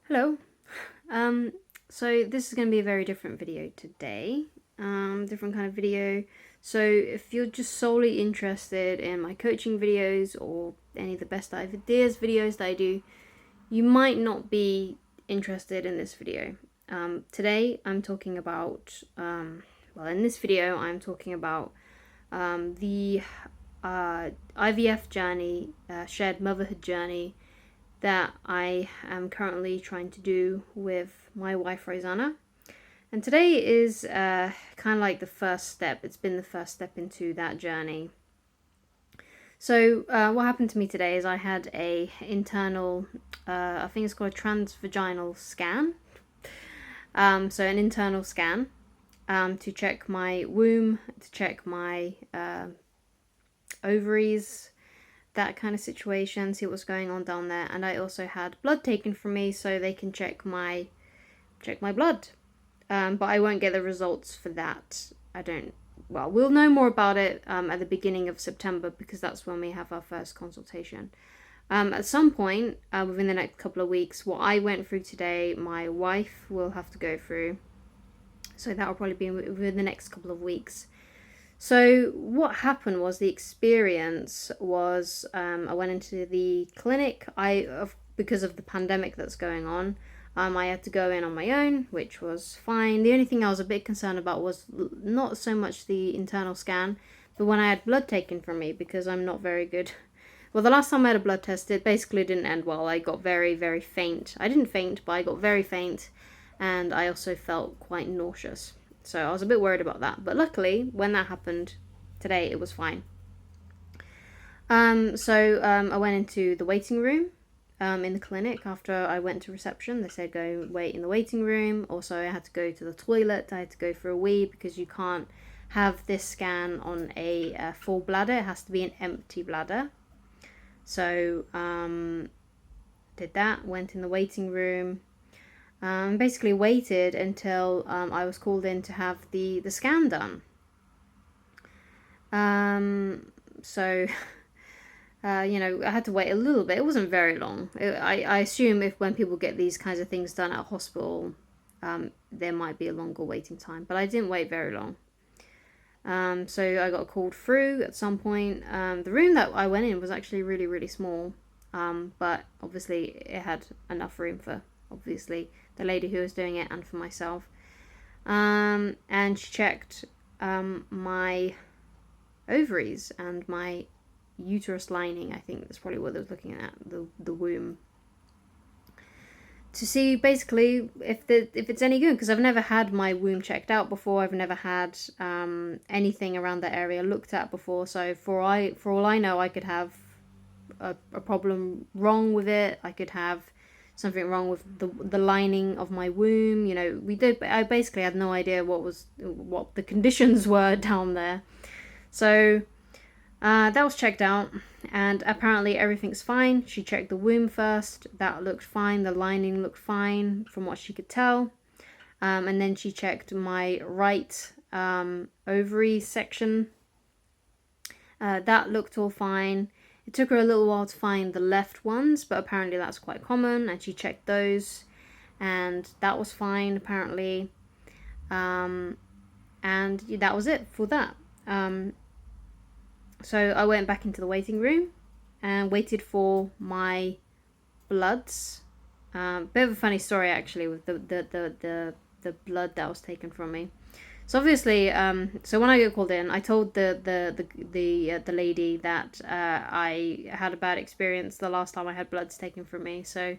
Hello. So this is going to be a very different video today. Different kind of video. So if you're just solely interested in my coaching videos or any of the best ideas videos that I do, you might not be interested in this video. Today I'm talking about, in this video I'm talking about the IVF journey, shared motherhood journey that I am currently trying to do with my wife Rosanna. And today is kind of like the first step. It's been the first step into that journey. So what happened to me today is I had a internal, I think it's called a transvaginal scan. So an internal scan to check my womb, to check my ovaries, that kind of situation, see what's going on down there. And I also had blood taken from me so they can check my blood. But I won't get the results for that. We'll know more about it at the beginning of September, because that's when we have our first consultation. At some point within the next couple of weeks, what I went through today, my wife will have to go through. So that will probably be within the next couple of weeks. So what happened was, the experience was, I went into the clinic. Because of the pandemic that's going on, I had to go in on my own, which was fine. The only thing I was a bit concerned about was not so much the internal scan, but when I had blood taken from me, because I'm not very good. Well, the last time I had a blood test, it basically didn't end well. I got very, very faint. I didn't faint, but I got very faint, and I also felt quite nauseous. So I was a bit worried about that. But luckily, when that happened today, it was fine. I went into the waiting room in the clinic. After I went to reception, they said go wait in the waiting room. Also, I had to go to the toilet. I had to go for a wee, because you can't have this scan on a full bladder. It has to be an empty bladder. So did that, went in the waiting room. Basically waited until I was called in to have the scan done. I had to wait a little bit. It wasn't very long. I assume when people get these kinds of things done at a hospital, there might be a longer waiting time, but I didn't wait very long. So I got called through at some point. The room that I went in was actually really, really small, but obviously it had enough room for, obviously, the lady who was doing it and for myself. And she checked my ovaries and my uterus lining. I think that's probably what they was looking at, the womb, to see basically if it's any good, because I've never had my womb checked out before. I've never had anything around that area looked at before. So for all I know, I could have a problem wrong with it. I could have something wrong with the lining of my womb. I basically had no idea what the conditions were down there. So that was checked out, and apparently everything's fine. She checked the womb first. That looked fine. The lining looked fine from what she could tell. And then she checked my right ovary section. That looked all fine. It took her a little while to find the left ones, but apparently that's quite common, and she checked those, and that was fine, apparently. And that was it for that. So I went back into the waiting room and waited for my bloods. Bit of a funny story, actually, with the blood that was taken from me. So obviously, so when I got called in, I told the lady that I had a bad experience the last time I had bloods taken from me. So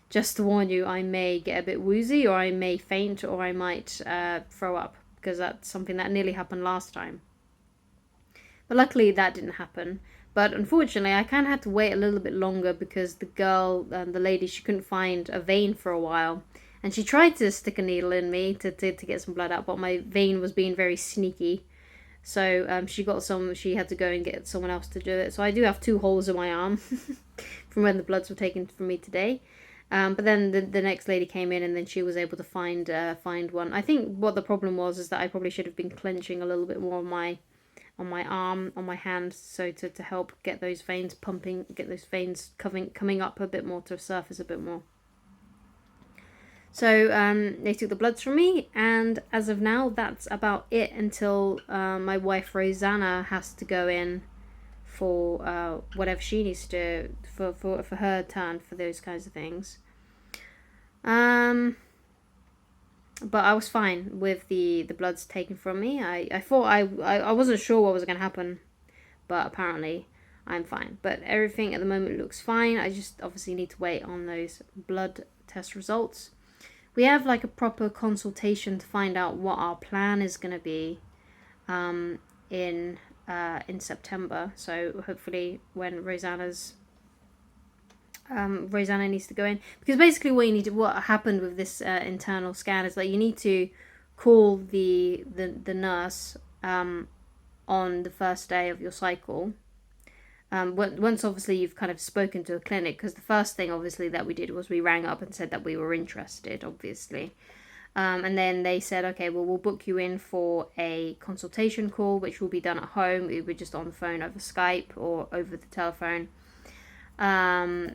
just to warn you, I may get a bit woozy, or I may faint, or I might throw up, because that's something that nearly happened last time. But luckily that didn't happen. But unfortunately, I kind of had to wait a little bit longer, because the girl, the lady, she couldn't find a vein for a while. And she tried to stick a needle in me to get some blood out, but my vein was being very sneaky. So she had to go and get someone else to do it. So I do have 2 holes in my arm from when the bloods were taken from me today. But then the next lady came in, and then she was able to find one. I think what the problem was is that I probably should have been clenching a little bit more on my arm, on my hand, so to help get those veins pumping, get those veins coming up a bit more to surface a bit more. So they took the bloods from me, and as of now, that's about it until my wife Rosanna has to go in for whatever she needs to do for her turn for those kinds of things. But I was fine with the bloods taken from me. I thought I wasn't sure what was going to happen, but apparently I'm fine. But everything at the moment looks fine. I just obviously need to wait on those blood test results. We have like a proper consultation to find out what our plan is going to be in September. So hopefully when Rosanna needs to go in, because basically what happened with this internal scan is that you need to call the nurse on the first day of your cycle. Once obviously you've kind of spoken to a clinic, because the first thing obviously that we did was we rang up and said that we were interested, obviously. And then they said, okay, well, we'll book you in for a consultation call, which will be done at home. It will be just on the phone over Skype or over the telephone. So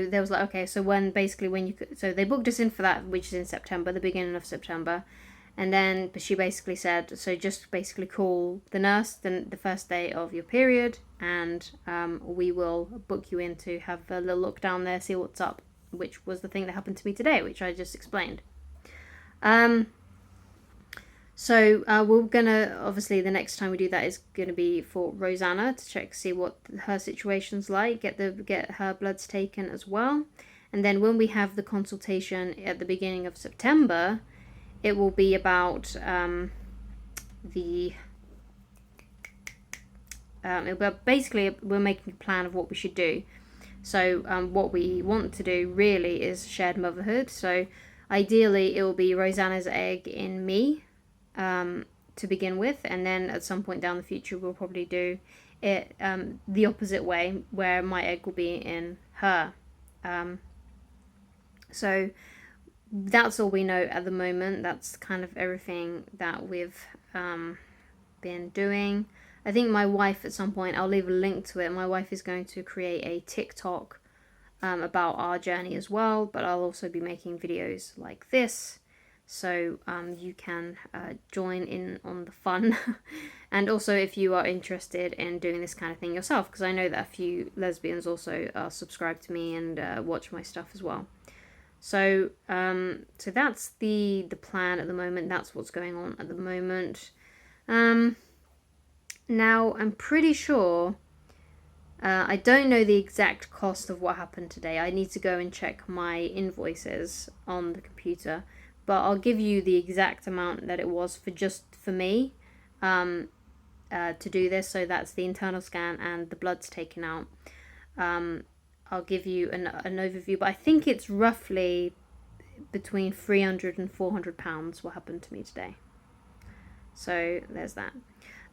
there was like, okay, so so they booked us in for that, which is in September, the beginning of September. And then she basically said, so just basically call the nurse the first day of your period, and we will book you in to have a little look down there, see what's up, which was the thing that happened to me today, which I just explained. So we're gonna, obviously the next time we do that is gonna be for Rosanna to check, see what her situation's like, get her bloods taken as well. And then when we have the consultation at the beginning of September, it will be about basically we're making a plan of what we should do. So what we want to do really is shared motherhood. So ideally it will be Rosanna's egg in me to begin with, and then at some point down the future we'll probably do it the opposite way, where my egg will be in her. So that's all we know at the moment. That's kind of everything that we've been doing. I think my wife, at some point, I'll leave a link to it, my wife is going to create a TikTok about our journey as well, but I'll also be making videos like this, so you can join in on the fun. And also if you are interested in doing this kind of thing yourself, because I know that a few lesbians also subscribe to me and watch my stuff as well. So so that's the plan at the moment. That's what's going on at the moment. Now I'm pretty sure I don't know the exact cost of what happened today. I need to go and check my invoices on the computer, but I'll give you the exact amount that it was for me to do this. So that's the internal scan and the bloods taken out. I'll give you an overview, but I think it's roughly between £300 and £400 what happened to me today. So there's that.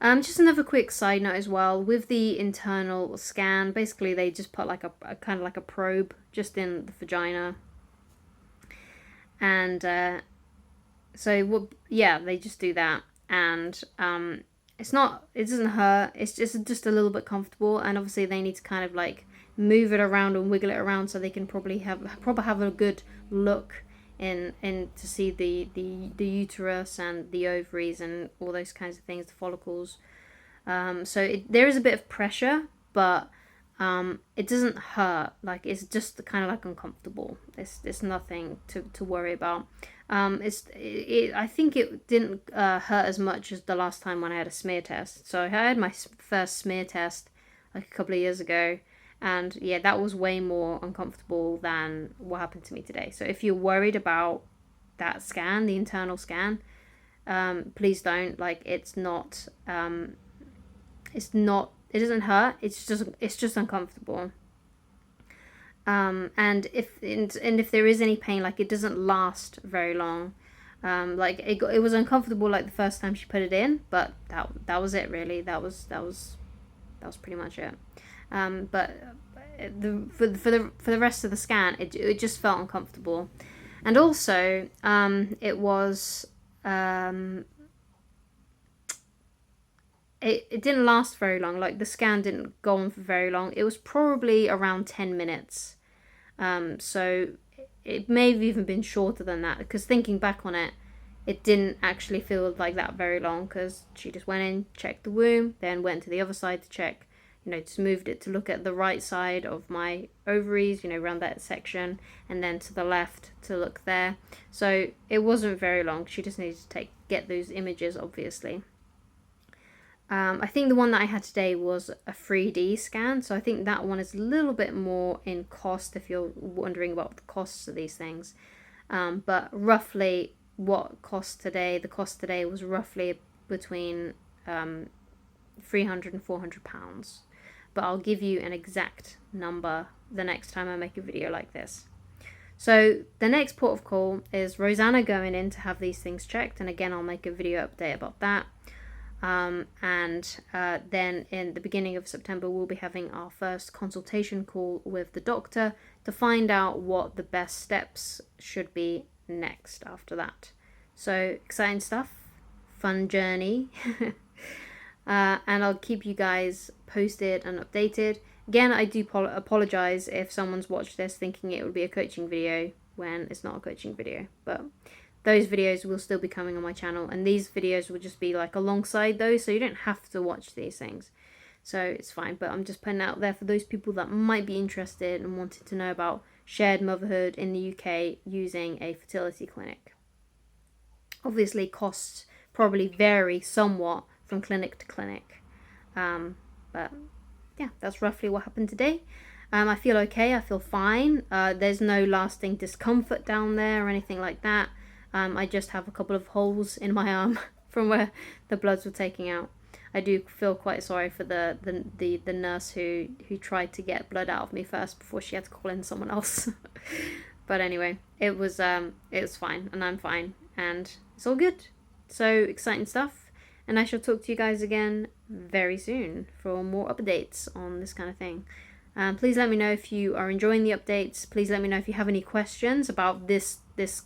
Just another quick side note as well, with the internal scan, basically they just put like a kind of like a probe just in the vagina, and they just do that, and it doesn't hurt, it's just a little bit comfortable, and obviously they need to kind of like move it around and wiggle it around so they can probably have a good look in to see the uterus and the ovaries and all those kinds of things, the follicles. So there is a bit of pressure, but it doesn't hurt. Like, it's just kind of like uncomfortable. It's nothing to worry about. I think it didn't hurt as much as the last time when I had a smear test. So I had my first smear test like a couple of years ago, and yeah, that was way more uncomfortable than what happened to me today. So if you're worried about that scan, the internal scan, please don't. Like, it doesn't hurt. It's just uncomfortable. And if there is any pain, like, it doesn't last very long. Like, it was uncomfortable like the first time she put it in, but that was it really. That was pretty much it. But for the rest of the scan, it just felt uncomfortable, and also it was it didn't last very long. Like, the scan didn't go on for very long. It was probably around 10 minutes. So it may have even been shorter than that, because thinking back on it, it didn't actually feel like that very long, because she just went in, checked the womb, then went to the other side to check, just moved it to look at the right side of my ovaries, around that section, and then to the left to look there. So it wasn't very long. She just needed to get those images, obviously. I think the one that I had today was a 3D scan, so I think that one is a little bit more in cost if you're wondering about the costs of these things. But roughly the cost today was roughly between £300 and £400. But I'll give you an exact number the next time I make a video like this. So the next port of call is Rosanna going in to have these things checked, and again I'll make a video update about that. Then in the beginning of September, we'll be having our first consultation call with the doctor to find out what the best steps should be next after that. So exciting stuff, fun journey. And I'll keep you guys posted and updated. Again, I do apologize if someone's watched this thinking it would be a coaching video when it's not a coaching video, but those videos will still be coming on my channel, and these videos will just be like alongside those, so you don't have to watch these things. So it's fine, but I'm just putting it out there for those people that might be interested and wanted to know about shared motherhood in the UK using a fertility clinic. Obviously, costs probably vary somewhat from clinic to clinic. But yeah, that's roughly what happened today. I feel okay, I feel fine. There's no lasting discomfort down there or anything like that. I just have a couple of holes in my arm from where the bloods were taking out. I do feel quite sorry for the nurse who tried to get blood out of me first before she had to call in someone else. But anyway, it was fine, and I'm fine, and it's all good. So exciting stuff, and I shall talk to you guys again very soon for more updates on this kind of thing. Please let me know if you are enjoying the updates. Please let me know if you have any questions about this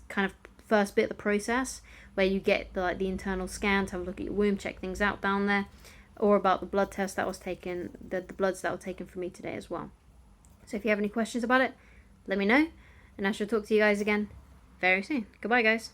kind of first bit of the process, where you get the internal scan to have a look at your womb, check things out down there, or about the blood test that was taken, the bloods that were taken for me today as well. So if you have any questions about it, let me know, and I shall talk to you guys again very soon. Goodbye, guys.